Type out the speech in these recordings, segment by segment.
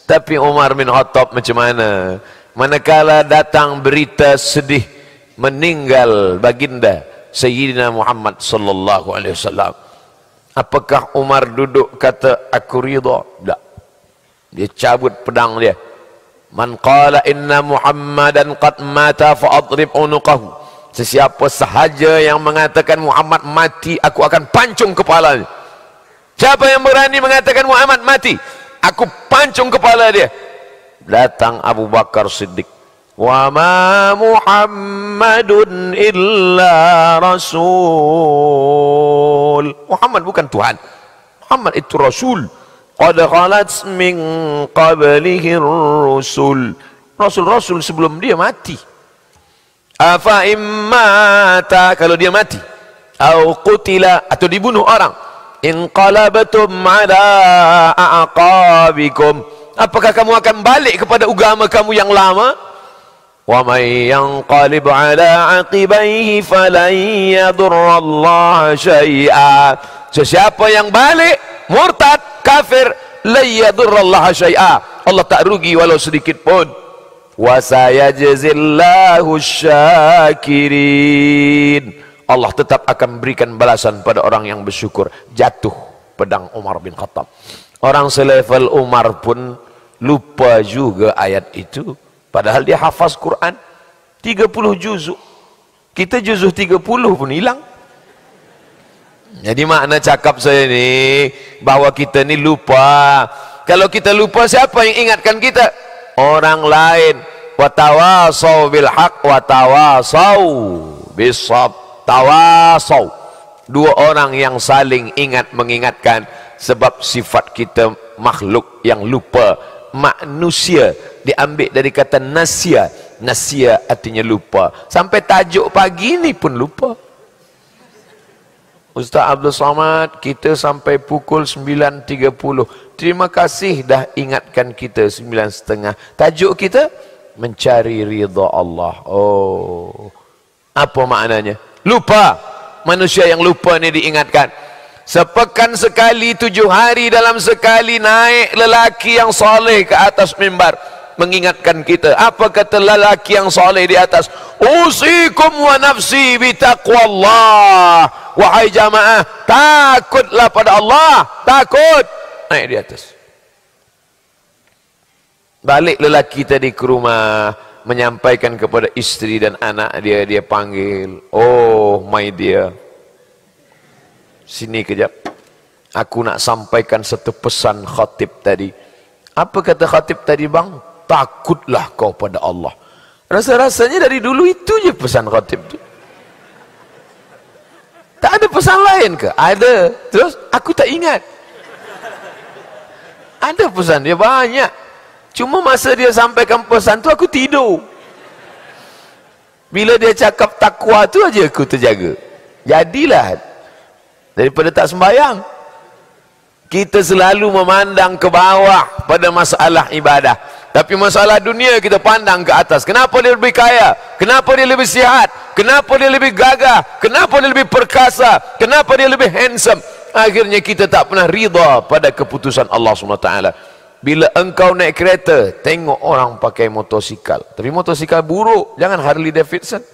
Tapi Umar bin Khattab macam mana? Manakala datang berita sedih meninggal baginda Sayyidina Muhammad sallallahu alaihi wasallam, apakah Umar duduk kata aku ridha? Tak. Dia cabut pedang dia. Man qala inna Muhammadan qad mata fa adrib unuqahu. Sesiapa sahaja yang mengatakan Muhammad mati, aku akan pancung kepalanya. Siapa yang berani mengatakan Muhammad mati, aku pancung kepala dia. Datang Abu Bakar Siddiq. Wa ma Muhammadun illa rasul. Muhammad bukan Tuhan. Muhammad itu Rasul. Qad khalat min qablihi rusul. Rasul-rasul sebelum dia mati. Afa immata, kalau dia mati, au qutila, atau dibunuh orang, inqalabatum ala aqabikum, apakah kamu akan balik kepada agama kamu yang lama? Wa may yanqalib ala aqibaihi falan yadurrallaha syai'a. Sesiapa yang balik murtad kafir, la yadurrallaha syai'a, Allah tak rugi walau sedikit pun. Wa sayajzillahu syakirin, Allah tetap akan berikan balasan pada orang yang bersyukur. Jatuh pedang Umar bin Khattab. Orang selevel Umar pun lupa juga ayat itu, padahal dia hafaz Quran 30 juzuk. Kita juzuk 30 pun hilang. Jadi makna cakap saya ni, bahawa kita ni lupa. Kalau kita lupa, siapa yang ingatkan kita? Orang lain. Watawasau bil haq watawasau bisab. Tawasau, dua orang yang saling ingat mengingatkan. Sebab sifat kita makhluk yang lupa. Manusia diambil dari kata nasya. Nasya artinya lupa. Sampai tajuk pagi ni pun lupa. Ustaz Abdul Somad, kita sampai pukul 9.30. Terima kasih dah ingatkan kita 9.30. Tajuk kita mencari ridha Allah. Oh, apa maknanya? Lupa. Manusia yang lupa ni diingatkan. Sepekan sekali, 7 hari dalam sekali naik lelaki yang soleh ke atas mimbar mengingatkan kita. Apa kata lelaki yang soleh di atas? Usikum wa nafsi bitaqwallah. Wahai jamaah, takutlah pada Allah. Takut. Naik di atas. Balik lelaki tadi ke rumah, menyampaikan kepada isteri dan anak dia. Dia panggil, oh my dear, sini kejap, aku nak sampaikan satu pesan khatib tadi. Apa kata khatib tadi bang? Takutlah kau pada Allah. Rasa-rasanya dari dulu itu je pesan khatib tu. Tak ada pesan lain ke? Ada. Terus aku tak ingat. Ada pesan dia banyak. Cuma masa dia sampaikan pesan tu aku tidur. Bila dia cakap takwa tu aja aku terjaga. Jadilah daripada tak sembahyang. Kita selalu memandang ke bawah pada masalah ibadah. Tapi masalah dunia kita pandang ke atas. Kenapa dia lebih kaya? Kenapa dia lebih sihat? Kenapa dia lebih gagah? Kenapa dia lebih perkasa? Kenapa dia lebih handsome? Akhirnya kita tak pernah ridha pada keputusan Allah SWT. Bila engkau naik kereta, tengok orang pakai motosikal. Tapi motosikal buruk, jangan Harley Davidson.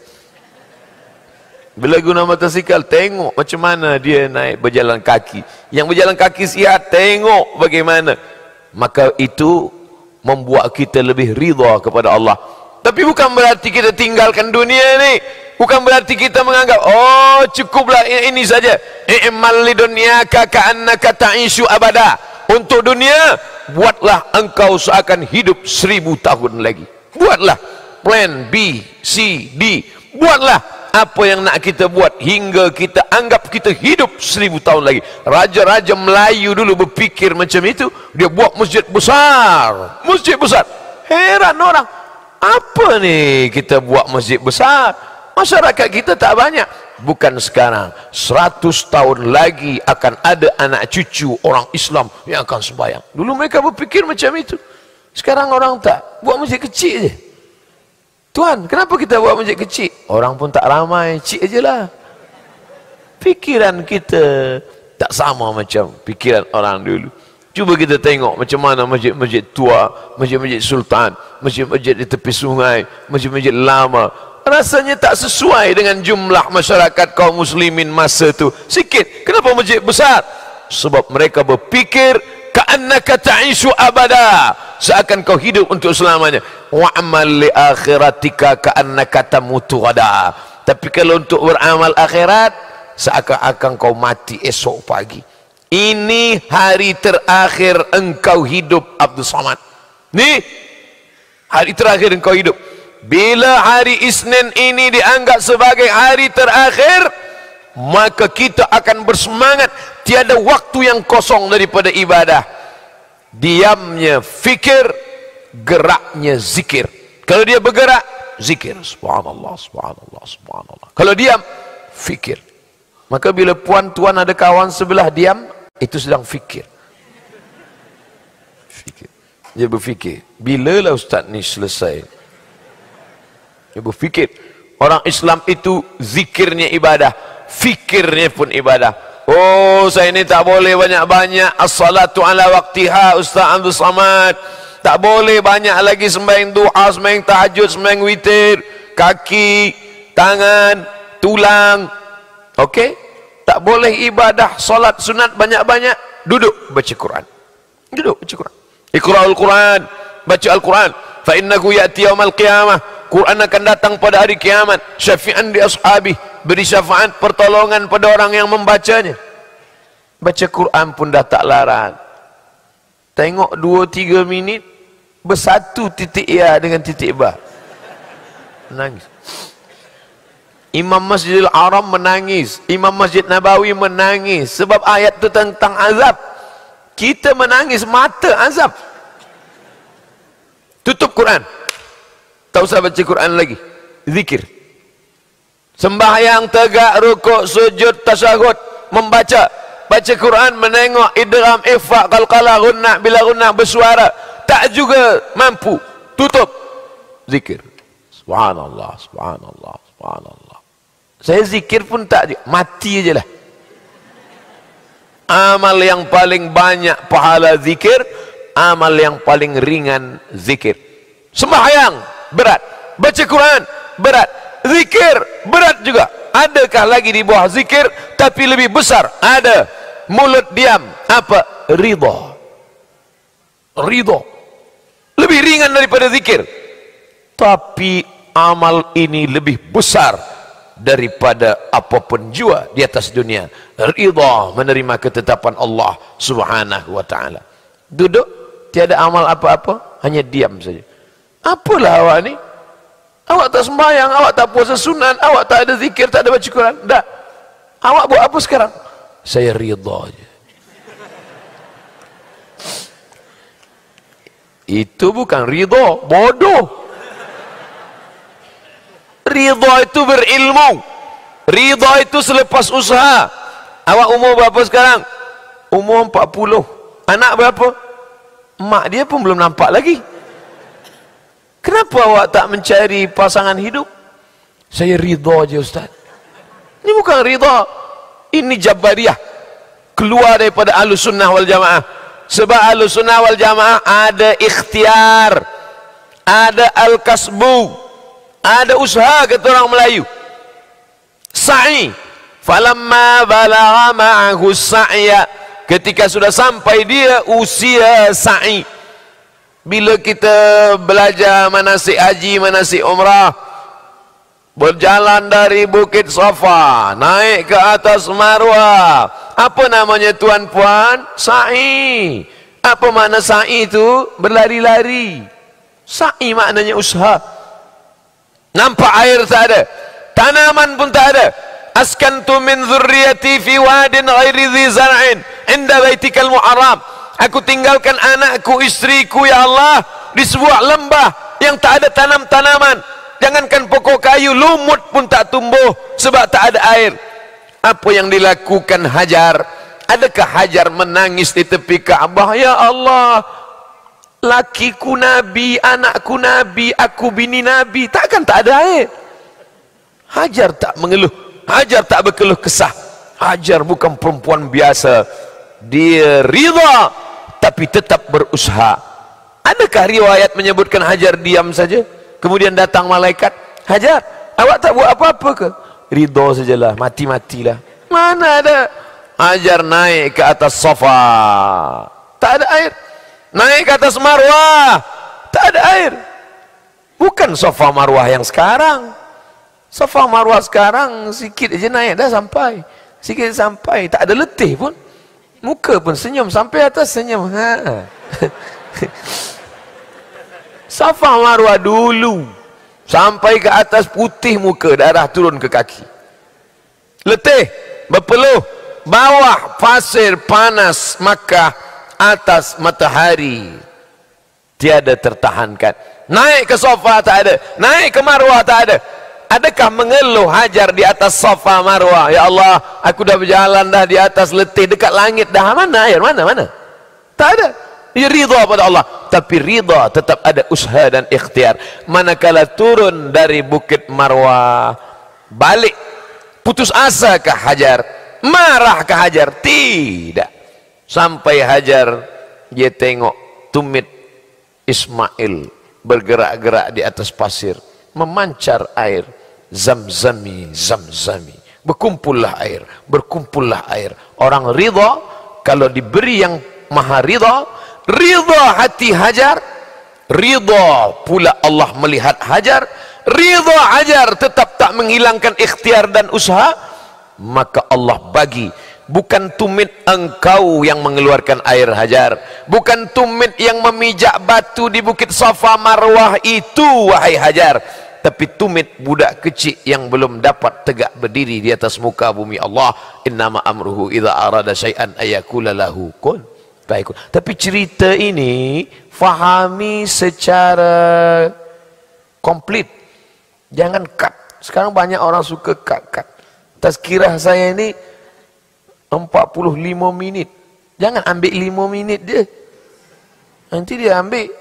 Bila guna motosikal, tengok macam mana dia naik berjalan kaki. Yang berjalan kaki sihat, tengok bagaimana. Maka itu membuat kita lebih ridha kepada Allah. Tapi bukan berarti kita tinggalkan dunia ni. Bukan berarti kita menganggap, oh cukuplah ini saja. I'mal lidunyaka ka'annaka ta'ishu abada. Untuk dunia, buatlah engkau seakan hidup 1000 tahun lagi. Buatlah plan B, C, D. Buatlah apa yang nak kita buat hingga kita anggap kita hidup 1000 tahun lagi. Raja-raja Melayu dulu berfikir macam itu. Dia buat masjid besar. Masjid besar. Heran orang, apa ni kita buat masjid besar? Masyarakat kita tak banyak. Bukan sekarang, 100 tahun lagi akan ada anak cucu orang Islam yang akan sembahyang. Dulu mereka berfikir macam itu. Sekarang orang tak. Buat masjid kecil je. Tuan, kenapa kita buat masjid kecil? Orang pun tak ramai, cik aje lah. Fikiran kita tak sama macam fikiran orang dulu. Cuba kita tengok macam mana masjid-masjid tua, masjid-masjid sultan, masjid-masjid di tepi sungai, masjid-masjid lama. Rasanya tak sesuai dengan jumlah masyarakat kaum muslimin masa tu. Sikit. Kenapa masjid besar? Sebab mereka berfikir ka'annaka ta'ishu abada, seakan kau hidup untuk selamanya. Wa'amal li akhiratika ka'annaka tamutu ghada. Tapi kalau untuk beramal akhirat, seakan-akan kau mati esok pagi. Ini hari terakhir engkau hidup, Abdul Samad. Ni hari terakhir engkau hidup. Bila hari Isnin ini dianggap sebagai hari terakhir, maka kita akan bersemangat. Tiada waktu yang kosong daripada ibadah. Diamnya fikir, geraknya zikir. Kalau dia bergerak, zikir. Subhanallah, subhanallah, subhanallah. Kalau diam, fikir. Maka bila puan-tuan ada kawan sebelah diam, itu sedang fikir. Fikir. Dia berfikir, bilalah ustaz ni selesai. Dia berfikir. Orang Islam itu zikirnya ibadah, fikirnya pun ibadah. Oh, saya ni tak boleh banyak-banyak as-salatu ala waqtiha, Ustaz Abdul Samad. Tak boleh banyak lagi sembahyang duha, sembahyang tahajud, sembahyang witir, kaki, tangan, tulang. Okey? Tak boleh ibadah solat sunat banyak-banyak. Duduk baca Quran. Duduk baca Quran. Iqra'ul Quran, baca Al-Quran. Fa innahu ya'ti yaumal qiyamah. Quran akan datang pada hari kiamat. Syafi'an di ashabi, beri syafaat pertolongan pada orang yang membacanya. Baca Quran pun dah tak larang. Tengok 2-3 minit bersatu titik ya dengan titik ba. Menangis. Imam Masjidil Haram menangis, Imam Masjid Nabawi menangis sebab ayat itu tentang azab. Kita menangis mata azab. Tutup Quran. Tak usah baca Quran lagi. Zikir. Sembahyang tegak, rukuk, sujud, tasyahud, membaca, baca Quran, menengok, idgham, ikhfa, qalqalah, gunnah, bila gunnah, bersuara, tak juga mampu. Tutup. Zikir. Subhanallah, subhanallah, subhanallah. Saya zikir pun tak, mati aja lah. Amal yang paling banyak pahala zikir, amal yang paling ringan zikir. Sembahyang berat, baca Quran berat, zikir berat juga. Adakah lagi di bawah zikir tapi lebih besar? Ada. Mulut diam, apa? Ridha. Ridha lebih ringan daripada zikir, tapi amal ini lebih besar daripada apapun jua di atas dunia. Ridha, menerima ketetapan Allah Subhanahu wa ta'ala. Duduk, tiada amal apa-apa, hanya diam saja. Apalah awak ni? Awak tak sembahyang, awak tak puasa sunat, awak tak ada zikir, tak ada baca Quran. Tak. Awak buat apa sekarang? Saya ridha aja. Itu bukan ridha, bodoh. Ridha itu berilmu. Ridha itu selepas usaha. Awak umur berapa sekarang? Umur 40. Anak berapa? Mak dia pun belum nampak lagi. Kenapa awak tak mencari pasangan hidup? Saya ridha aja Ustaz. Ini bukan ridha. Ini Jabariyah. Keluar daripada Ahlus Sunnah wal Jamaah. Sebab Ahlus Sunnah wal Jamaah ada ikhtiar, ada al-kasbu, ada usaha, kata orang Melayu. Sa'i. Falamma balagha ma'ahu sa'ya. Ketika sudah sampai dia usia sa'i. Bila kita belajar manasik haji, manasik umrah, berjalan dari Bukit Safa naik ke atas Marwah, apa namanya tuan puan? Sa'i. Apa makna sa'i itu? Berlari-lari. Sa'i maknanya usaha. Nampak air tak ada, tanaman pun tak ada. Askantu min dzurriyyati fi wadin ghairi dhi zar'in inda baitikal muharram. Aku tinggalkan anakku, istriku ya Allah di sebuah lembah yang tak ada tanam-tanaman. Jangankan pokok kayu, lumut pun tak tumbuh sebab tak ada air. Apa yang dilakukan Hajar? Adakah Hajar menangis di tepi Kaabah? Ya Allah, lakiku Nabi, anakku Nabi, aku bini Nabi, takkan tak ada air? Hajar tak mengeluh, Hajar tak berkeluh kesah. Hajar bukan perempuan biasa. Dia ridha, tapi tetap berusaha. Adakah riwayat menyebutkan Hajar diam saja, kemudian datang malaikat, Hajar, awak tak buat apa-apa ke? Ridha sajalah, mati-matilah. Mana ada. Hajar naik ke atas Safa, tak ada air. Naik ke atas Marwah, tak ada air. Bukan Safa Marwah yang sekarang. Safa Marwah sekarang sikit aja naik dah sampai. Sikit sampai, tak ada letih pun. Muka pun senyum, sampai atas senyum. Safa Marwah dulu sampai ke atas putih muka, darah turun ke kaki. Letih, berpeluh, bawah pasir panas Makkah, atas matahari, tiada tertahankan. Naik ke Safa tak ada, naik ke Marwah tak ada. Adakah mengeluh Hajar di atas Safa Marwah? Ya Allah, aku dah berjalan dah di atas, letih, dekat langit dah. Mana air? Mana? Tak ada. Dia ridha pada Allah. Tapi ridha tetap ada usaha dan ikhtiar. Manakala turun dari bukit Marwah, balik, putus asa ke Hajar? Marah ke Hajar? Tidak. Sampai Hajar, dia tengok tumit Ismail bergerak-gerak di atas pasir, memancar air. Zamzami, zamzami, berkumpullah air, berkumpullah air. Orang ridha, kalau diberi yang maha ridha, ridha hati Hajar, ridha pula Allah melihat Hajar, ridha Hajar tetap tak menghilangkan ikhtiar dan usaha, maka Allah bagi. Bukan tumit engkau yang mengeluarkan air Hajar, bukan tumit yang memijak batu di bukit Safa Marwah itu wahai Hajar, tapi tumit budak kecil yang belum dapat tegak berdiri di atas muka bumi Allah. Innama amruhu idza arada syai'an ayakula lahu kun fayakun. Tapi cerita ini fahami secara komplit, jangan cut. Sekarang banyak orang suka cut. Tazkirah saya ini 45 minit. Jangan ambil 5 minit dia, nanti dia ambil,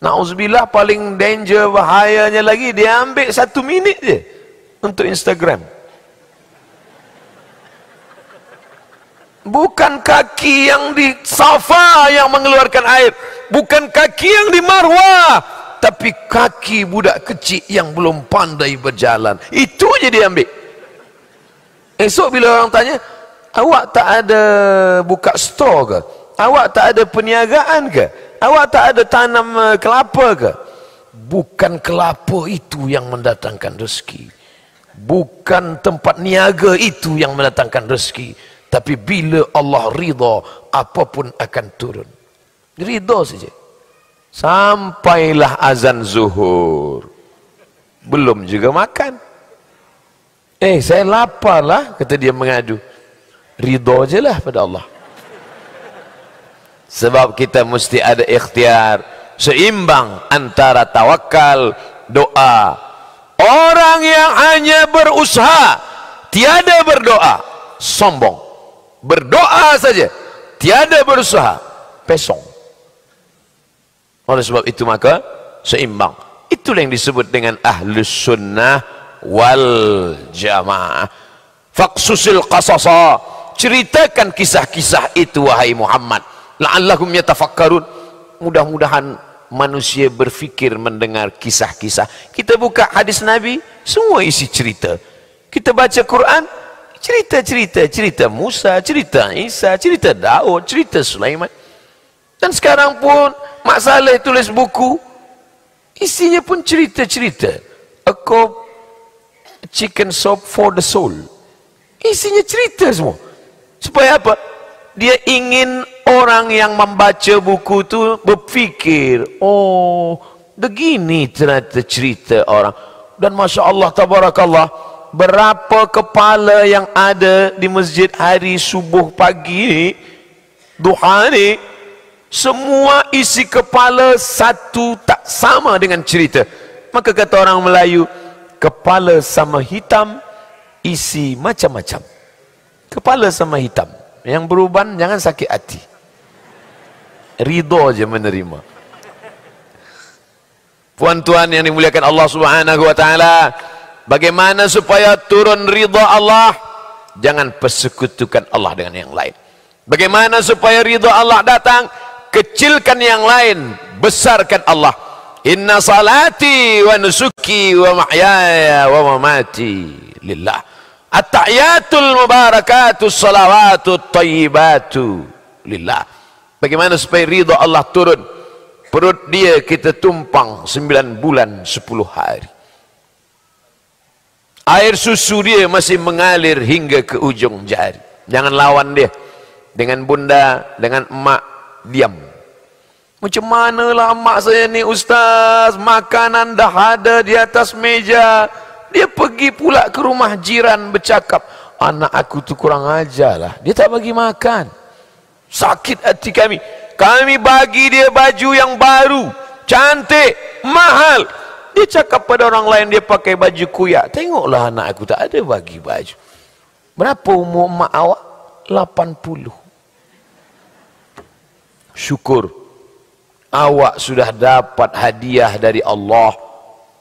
na'udzubillah, paling danger, bahayanya lagi, dia ambil 1 minit je untuk Instagram. Bukan kaki yang di Safa yang mengeluarkan air, bukan kaki yang di Marwah, tapi kaki budak kecil yang belum pandai berjalan, itu je dia ambil. Esok bila orang tanya, awak tak ada buka store ke? Awak tak ada perniagaan ke? Awak tak ada tanam kelapa ke? Bukan kelapa itu yang mendatangkan rezeki, bukan tempat niaga itu yang mendatangkan rezeki, tapi bila Allah ridha, apapun akan turun. Ridha saja. Sampailah azan zuhur, belum juga makan. Saya lapar lah, kata dia mengadu. Ridha je lah pada Allah. Sebab kita mesti ada ikhtiar seimbang antara tawakal, doa. Orang yang hanya berusaha, tiada berdoa, sombong. Berdoa saja, tiada berusaha, pesong. Oleh sebab itu maka seimbang. Itulah yang disebut dengan ahlus sunnah wal jamaah. Faqsusil qasasa, ceritakan kisah-kisah itu wahai Muhammad, la'allahum yatafakkarun. Mudah-mudahan manusia berfikir mendengar kisah-kisah. Kita buka hadis Nabi, semua isi cerita. Kita baca Quran, cerita Musa, cerita Isa, cerita Daud, cerita Sulaiman. Dan sekarang pun Mak Saleh tulis buku, isinya pun cerita-cerita. A cup chicken soup for the soul. Isinya cerita semua. Supaya apa? Dia ingin orang yang membaca buku itu berfikir, oh, begini ternyata cerita orang. Dan Masya Allah, tabarakallah, berapa kepala yang ada di masjid hari subuh pagi ini, duha ini, semua isi kepala satu, tak sama dengan cerita. Maka kata orang Melayu, kepala sama hitam, isi macam-macam. Kepala sama hitam, yang beruban jangan sakit hati, ridho je menerima. Puan-tuan yang dimuliakan Allah Subhanahu wa taala, bagaimana supaya turun ridha Allah? Jangan persekutukan Allah dengan yang lain. Bagaimana supaya ridha Allah datang? kecilkan yang lain, besarkan Allah. Inna salati wa nusuki wa mahyaya wa mamati lillah. At-tahiyatul mubarakatus salawatut tayyibatu lillah. Bagaimana supaya ridha Allah turun? Perut dia kita tumpang 9 bulan 10 hari. Air susu dia masih mengalir hingga ke ujung jari. Jangan lawan dia. Dengan bunda, dengan emak, diam. Macam manalah emak saya ni ustaz, makanan dah ada di atas meja. Dia pergi pula ke rumah jiran bercakap, anak aku tu kurang ajar lah, dia tak bagi makan. Sakit hati kami. Kami bagi dia baju yang baru, cantik, mahal. Dia cakap pada orang lain dia pakai baju kuyak. Tengoklah anak aku tak ada bagi baju. Berapa umur mak awak? 80. Syukur awak sudah dapat hadiah dari Allah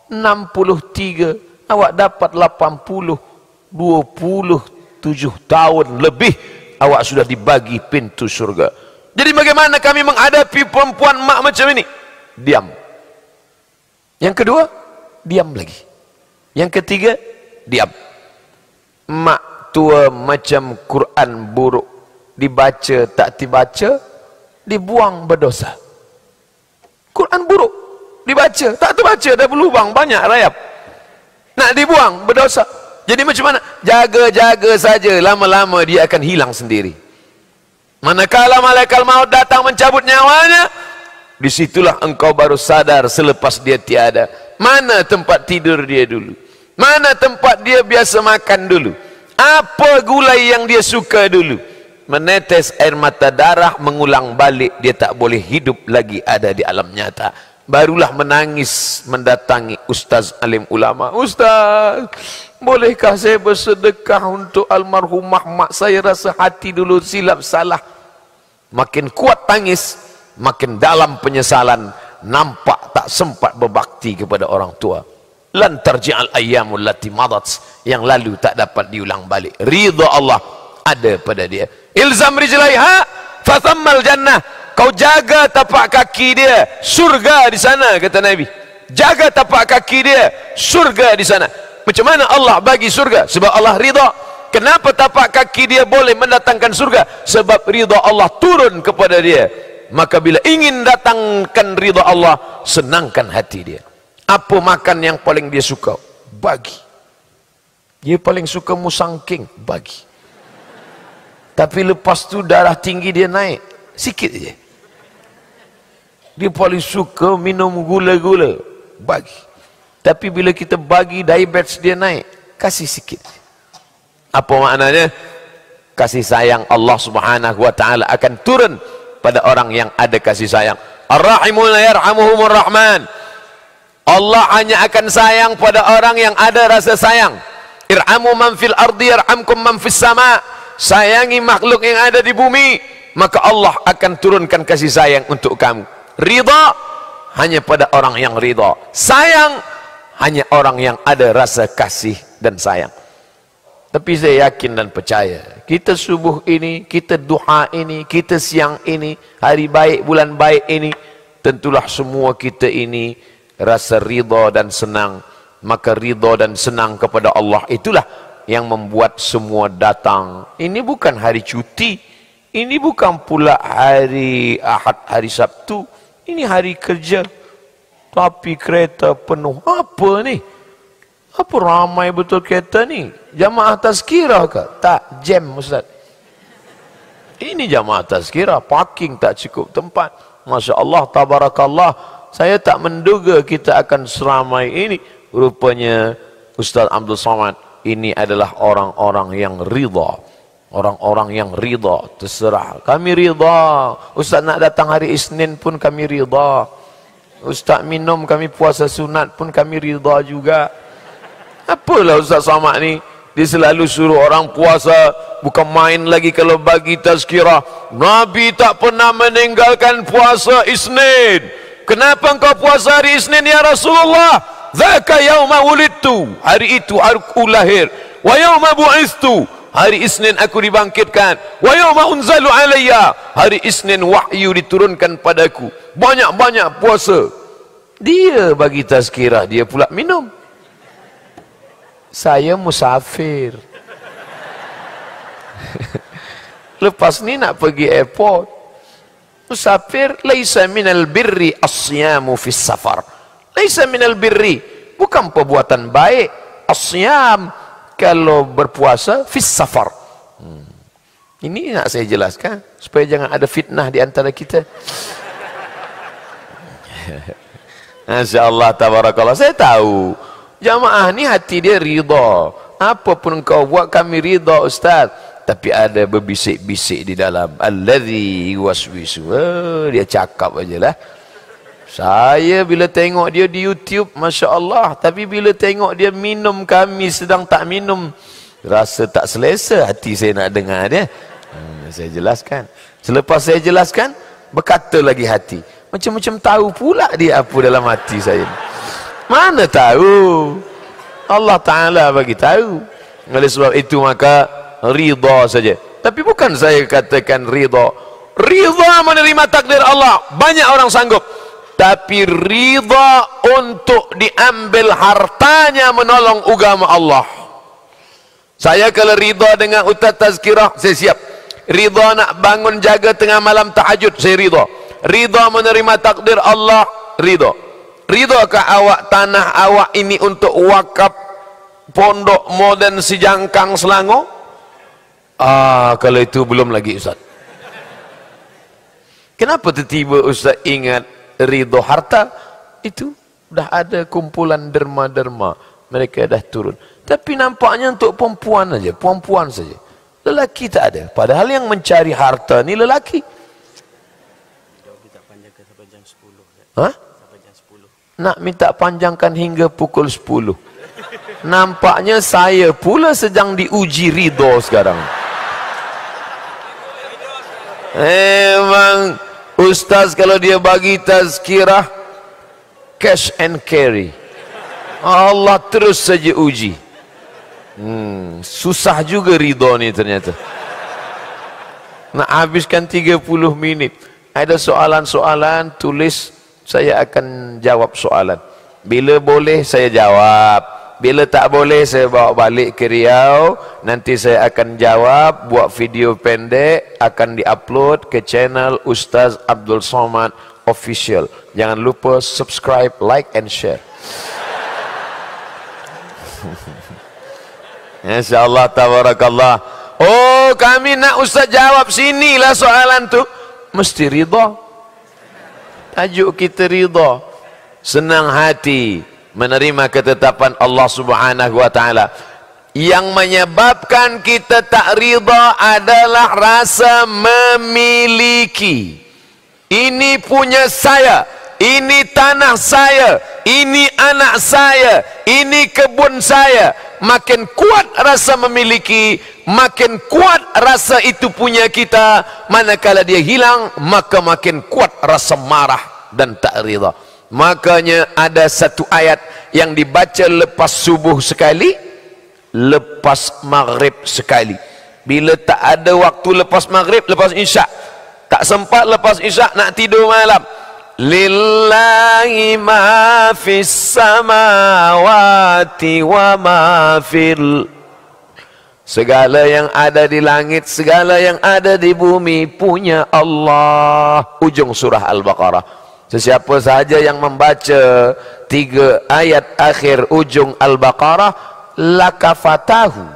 63. Awak dapat 80, 27 tahun lebih awak sudah dibagi pintu surga. Jadi bagaimana kami menghadapi perempuan mak macam ini? Diam. Yang kedua, diam lagi. Yang ketiga, diam. Mak tua macam Quran buruk, dibaca tak dibaca, dibuang berdosa. Quran buruk, dibaca tak terbaca, dah berlubang banyak rayap, nak dibuang berdosa. Jadi macam mana? Jaga-jaga saja, lama-lama dia akan hilang sendiri. Manakala malaikat maut datang mencabut nyawanya, disitulah engkau baru sadar selepas dia tiada. Mana tempat tidur dia dulu? Mana tempat dia biasa makan dulu? Apa gulai yang dia suka dulu? Menetes air mata darah, mengulang balik, dia tak boleh hidup lagi ada di alam nyata. Barulah menangis mendatangi ustaz alim ulama. Ustaz, bolehkah saya bersedekah untuk almarhumah mak saya? Rasa hati dulu silap salah. Makin kuat tangis, makin dalam penyesalan. Nampak tak sempat berbakti kepada orang tua. Lan tarji'al ayyamul lati madat, yang lalu tak dapat diulang balik. Ridha Allah ada pada dia. Ilzam rijlaiha fathammal jannah. Kau jaga tapak kaki dia, surga di sana, kata Nabi. Jaga tapak kaki dia, surga di sana. Macam mana Allah bagi surga? Sebab Allah ridha. Kenapa tapak kaki dia boleh mendatangkan surga? Sebab ridha Allah turun kepada dia. Maka bila ingin datangkan ridha Allah, senangkan hati dia. Apa makan yang paling dia suka? Bagi. Dia paling suka musangking, bagi. Tapi lepas tu darah tinggi dia naik, sikit je. Dia paling suka minum gula-gula, bagi. Tapi bila kita bagi, diabetes dia naik, kasih sikit. Apa maknanya? Kasih sayang Allah subhanahu wa ta'ala akan turun pada orang yang ada kasih sayang. Ar-rahimuna yarhamuhumur rahman. Allah hanya akan sayang pada orang yang ada rasa sayang. Irhamu man fil ardi yarhamkum man fis sama. Sayangi makhluk yang ada di bumi, maka Allah akan turunkan kasih sayang untuk kamu. Ridha hanya pada orang yang ridha. Sayang hanya orang yang ada rasa kasih dan sayang. Tapi saya yakin dan percaya, kita subuh ini, kita duha ini, kita siang ini, hari baik, bulan baik ini, tentulah semua kita ini rasa ridha dan senang. Maka ridha dan senang kepada Allah itulah yang membuat semua datang. Ini bukan hari cuti, ini bukan pula hari Ahad, hari Sabtu, ini hari kerja. Tapi kereta penuh. Apa ni? Apa ramai betul kereta ni? Jamaah tazkirah ke? Tak, jam Ustaz. Ini jamaah tazkirah, parking tak cukup tempat. Masya Allah, tabarakallah. Saya tak menduga kita akan seramai ini. Rupanya Ustaz Abdul Somad ini adalah orang-orang yang ridha. Orang-orang yang ridha, terserah. Kami ridha. Ustaz nak datang hari Isnin pun kami ridha. Ustaz minum kami puasa sunat pun kami ridha juga. Apalah Ustaz Somad ni? Dia selalu suruh orang puasa, bukan main lagi kalau bagi tazkirah. Nabi tak pernah meninggalkan puasa Isnin. Kenapa engkau puasa hari Isnin ya Rasulullah? Zaka yauma wulidtu. Hari itu aku lahir. Wa yauma bu'istu. hari Isnin aku dibangkitkan. Wa yauma unzalu alayya, hari Isnin wahyu diturunkan padaku. Banyak-banyak puasa. Dia bagi tazkirah, dia pula minum. Saya musafir. Lepas ni nak pergi airport. Musafir, laisa minal birri as-siyamu fis safar. Laisa minal birri, bukan perbuatan baik as-siyam kalau berpuasa fis safar. Ini nak saya jelaskan supaya jangan ada fitnah di antara kita. Masya-Allah, tabarakallah. Saya tahu jamaah ni hati dia ridha. Apapun kau buat kami ridha ustaz. Tapi ada berbisik-bisik di dalam. Allazi waswisu. Dia cakap ajalah. Saya bila tengok dia di YouTube, Masya Allah. Tapi bila tengok dia minum, kami sedang tak minum, rasa tak selesa hati saya nak dengar dia. Saya jelaskan. Selepas saya jelaskan, berkata lagi hati, macam-macam tahu pula dia apa dalam hati saya. Mana tahu? Allah Ta'ala bagi tahu. Oleh sebab itu maka ridha saja. Tapi bukan saya katakan ridha. Ridha menerima takdir Allah, banyak orang sanggup. Tapi ridha untuk diambil hartanya menolong agama Allah. Saya kalau ridha dengan ustaz tazkirah, saya siap. Ridha nak bangun jaga tengah malam tahajud, saya ridha. Ridha menerima takdir Allah, ridha. Ridhakah awak tanah awak ini untuk wakaf pondok moden Sijangkang Selangor? Kalau itu belum lagi ustaz. Kenapa tiba-tiba ustaz ingat ridho harta? Itu dah ada kumpulan derma-derma, mereka dah turun. Tapi nampaknya untuk perempuan aja, perempuan saja. Lelaki tak ada. Padahal yang mencari harta ni lelaki. Hah? Nak minta panjangkan hingga pukul 10. Nampaknya saya pula sedang diuji ridho sekarang. Memang ustaz kalau dia bagi tazkirah cash and carry, Allah terus saja uji. Susah juga ridho ni ternyata. Nak habiskan 30 minit. Ada soalan-soalan, tulis, saya akan jawab soalan. Bila boleh saya jawab, bila tak boleh saya bawa balik ke Riau. Nanti saya akan jawab, buat video pendek, akan diupload ke channel Ustaz Abdul Somad Official. Jangan lupa subscribe, like and share. Insyaallah, tabarakallah. Oh, kami nak Ustaz jawab, sinilah soalan tu. Mesti ridha. Tajuk kita ridha. Senang hati menerima ketetapan Allah Subhanahu wa taala. Yang menyebabkan kita tak ridha adalah rasa memiliki. Ini punya saya, ini tanah saya, ini anak saya, ini kebun saya. Makin kuat rasa memiliki, makin kuat rasa itu punya kita. Manakala dia hilang, maka makin kuat rasa marah dan tak ridha. Makanya ada satu ayat yang dibaca lepas subuh sekali, lepas maghrib sekali. Bila tak ada waktu lepas maghrib, lepas isyak, tak sempat lepas isyak, nak tidur malam, lillahi ma fis samawati wa ma fil, segala yang ada di langit, segala yang ada di bumi punya Allah. Ujung surah Al-Baqarah. Sesiapa sahaja yang membaca 3 ayat akhir ujung Al-Baqarah, lakafatahu,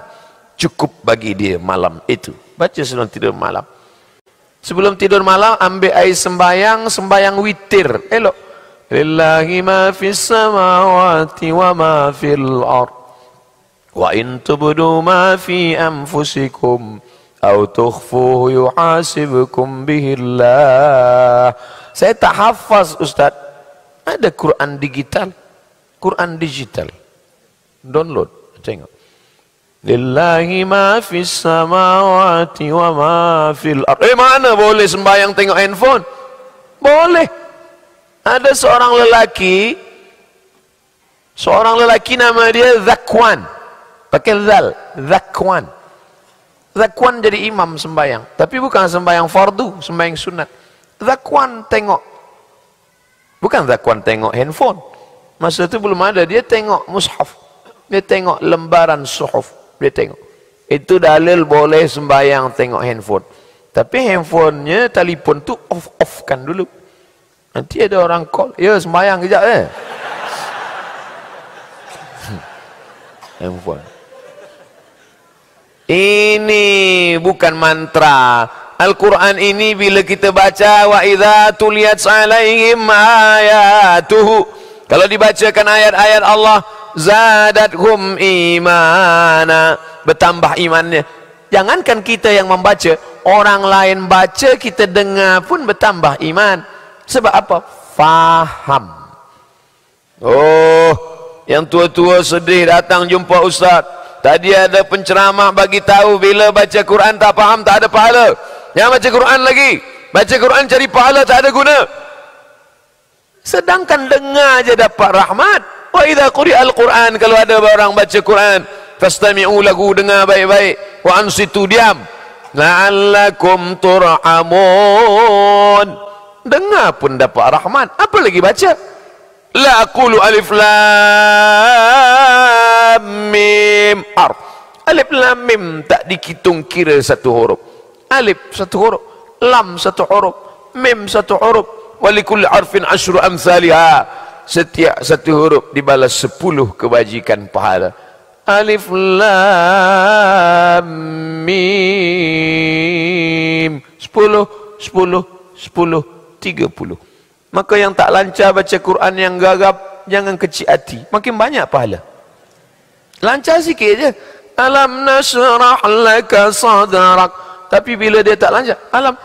cukup bagi dia malam itu. Baca sebelum tidur malam. Sebelum tidur malam ambil air sembayang, sembayang witir, elok. Lillahi ma fis samawati wa ma fil ard. Wa in tubdu ma fi anfusikum aw tukhfuhu yuhasibukum bihillah. Saya tak hafaz ustaz. Ada Quran digital, Quran digital, download, tengok. Lillahi ma fis samawati wa ma fil ard. Mana boleh sembahyang tengok handphone? Boleh. Ada seorang lelaki nama dia Zakwan, pakai zal, Zakwan. Zakwan jadi imam sembahyang, tapi bukan sembahyang fardu, sembahyang sunat. Zakwan tengok, bukan Zakwan tengok handphone. Masa itu belum ada, dia tengok mushaf, dia tengok lembaran suhuf, dia tengok. Itu dalil boleh sembahyang tengok handphone. Tapi handphonenya, telefon tu off-kan dulu. Nanti ada orang call, ya sembahyang kejap handphone. Ini bukan mantra. Al-Quran ini bila kita baca, wa idza tuliyat alaihim ayatuhu, kalau dibacakan ayat-ayat Allah, zadathum imana, bertambah imannya. Jangankan kita yang membaca, orang lain baca, kita dengar pun bertambah iman. Sebab apa? Faham. Oh, yang tua-tua sedih datang jumpa ustaz. Tadi ada penceramah bagi tahu bila baca Quran tak faham tak ada pahala. Jangan baca Quran lagi. Baca Quran cari pahala tak ada guna. Sedangkan dengar aja dapat rahmat. Wa idza quri'al Quran, kalau ada orang baca Quran, fastami'u lahu, dengar baik-baik, wa ansitu, diam, la'allakum turhamun. Dengar pun dapat rahmat, apa lagi baca? La aqulu alif lam mim harf. Alif lam mim tak dihitung kira satu huruf. Alif satu huruf, lam satu huruf, mim satu huruf. Walikulli harfin asyru amsalha. Setiap satu huruf dibalas 10 kebajikan pahala. Alif lam mim 10 10 10 30. Maka yang tak lancar baca Quran, yang gagap, jangan kecil hati, makin banyak pahala. Lancar sikit je, alam nasrah laka sadrak. Tapi bila dia tak lancar, alam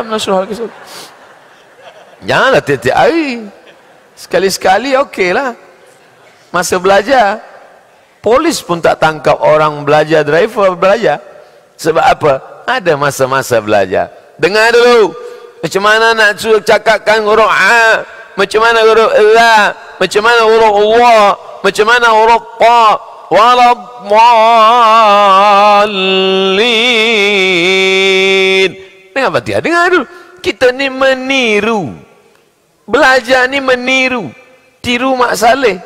nasrah laka sadrak. Janganlah tiap-tiap hari, sekali-sekali okey lah. Masa belajar, polis pun tak tangkap orang belajar, driver belajar. Sebab apa? Ada masa-masa belajar. Dengar dulu, macam mana nak suruh cakapkan huruf A, macam mana huruf La, macam mana huruf Allah, macam mana huruf Ta, waladdallin. Dengar Fatihah, dengar dulu. Kita ni meniru. Belajar ni meniru. Tiru Mak Saleh.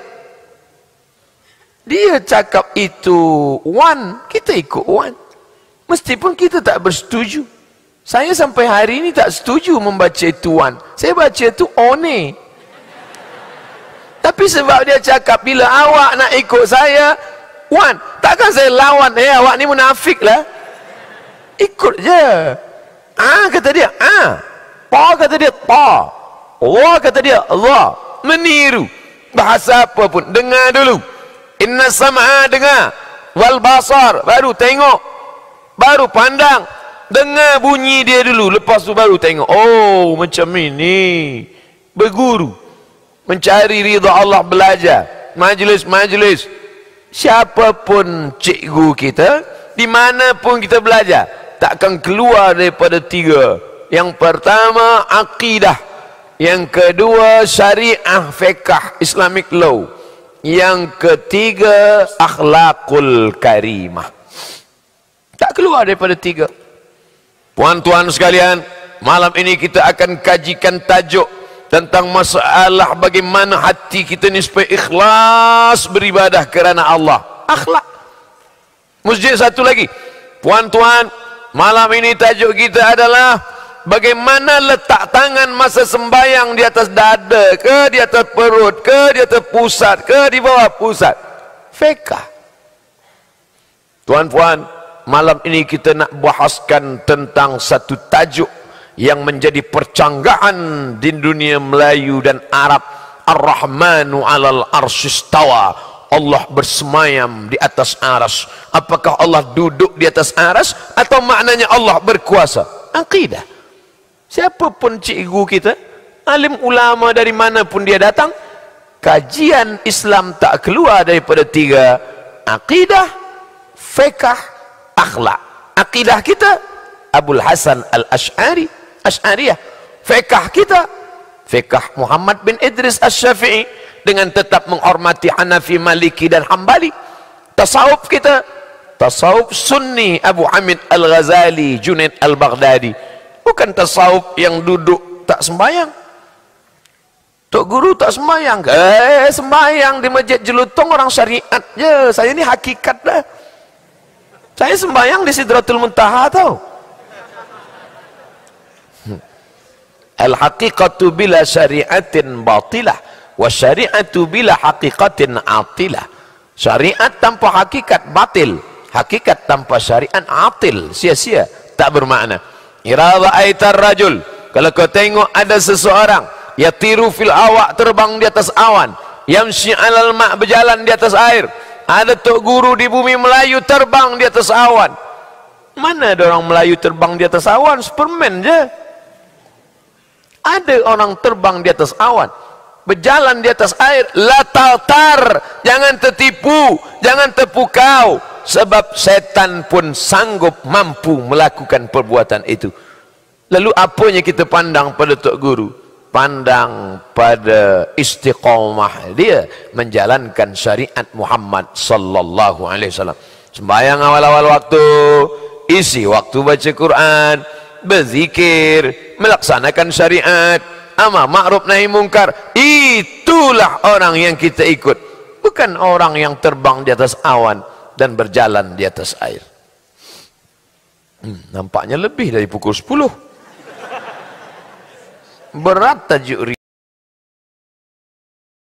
Dia cakap itu one, kita ikut one. Meskipun kita tak bersetuju. Saya sampai hari ini tak setuju membaca itu one. Saya baca itu one. Tapi sebab dia cakap bila awak nak ikut saya one, takkan saya lawan. Awak ni munafik lah. Ikut je. Kata dia Pa kata dia Ta, Allah kata dia Allah. Meniru. Bahasa apa pun dengar dulu. Inna sam'a, dengar. Wal basar, baru tengok, baru pandang. Dengar bunyi dia dulu, lepas tu baru tengok. Oh, macam ini. Berguru, mencari ridha Allah, belajar. Majlis-majlis. Siapapun cikgu kita, di mana pun kita belajar, takkan keluar daripada 3. Yang pertama, akidah. Yang kedua, syariah, fiqh, Islamic law. Yang ketiga, akhlakul karimah. Tak keluar daripada 3. Puan-tuan sekalian, malam ini kita akan kajikan tajuk tentang masalah bagaimana hati kita ni supaya ikhlas beribadah kerana Allah. Akhlak. Masjid satu lagi. Puan-tuan, malam ini tajuk kita adalah bagaimana letak tangan masa sembahyang, di atas dada ke, di atas perut ke, di atas pusat ke, di bawah pusat. Fiqh. Tuan-puan, malam ini kita nak bahaskan tentang satu tajuk yang menjadi percanggahan di dunia Melayu dan Arab. Ar-Rahmanu 'alal arsyistawa. Allah bersemayam di atas aras. Apakah Allah duduk di atas aras atau maknanya Allah berkuasa? Akidah. Siapapun cikgu kita, alim ulama dari mana pun dia datang, kajian Islam tak keluar daripada 3. Akidah, fiqh, akhlak. Akidah kita Abul Hasan Al-Ash'ari, Ash'ariyah. Fiqh kita fiqh Muhammad bin Idris Asy-Syafi'i, dengan tetap menghormati Hanafi, Maliki dan Hambali. Tasawuf kita tasawuf sunni Abu Hamid Al-Ghazali, Junaid Al-Baghdadi. Bukan tasawuf yang duduk tak sembahyang. Tok Guru tak sembahyang. Sembahyang di Masjid Jelutong orang syariat je. Saya ni hakikat dah. Saya sembahyang di Sidratul Muntaha tau. Al-haqiqatu bila syariatin batilah, wa syariatu bila haqiqatin atilah. Syariat tanpa hakikat batil, hakikat tanpa syariat atil, sia-sia, tak bermakna. Ira ra'aitar rajul, kalau kau tengok ada seseorang yatiru fil awak, terbang di atas awan, yamshi 'alal ma', berjalan di atas air. Ada Tok Guru di bumi Melayu terbang di atas awan. Mana ada orang Melayu terbang di atas awan? Superman je. Ada orang terbang di atas awan, berjalan di atas air. La tartar, jangan tertipu, jangan terpukau, sebab setan pun sanggup mampu melakukan perbuatan itu. Lalu apanya kita pandang pada Tok Guru? Pandang pada istiqamah dia menjalankan syariat Muhammad sallallahu alaihi wasallam. Sembahyang awal-awal waktu, isi waktu baca Quran, berzikir, melaksanakan syariat, amar ma'ruf nahi mungkar. Itulah orang yang kita ikut, bukan orang yang terbang di atas awan dan berjalan di atas air. Nampaknya lebih dari pukul 10. Berat tajuk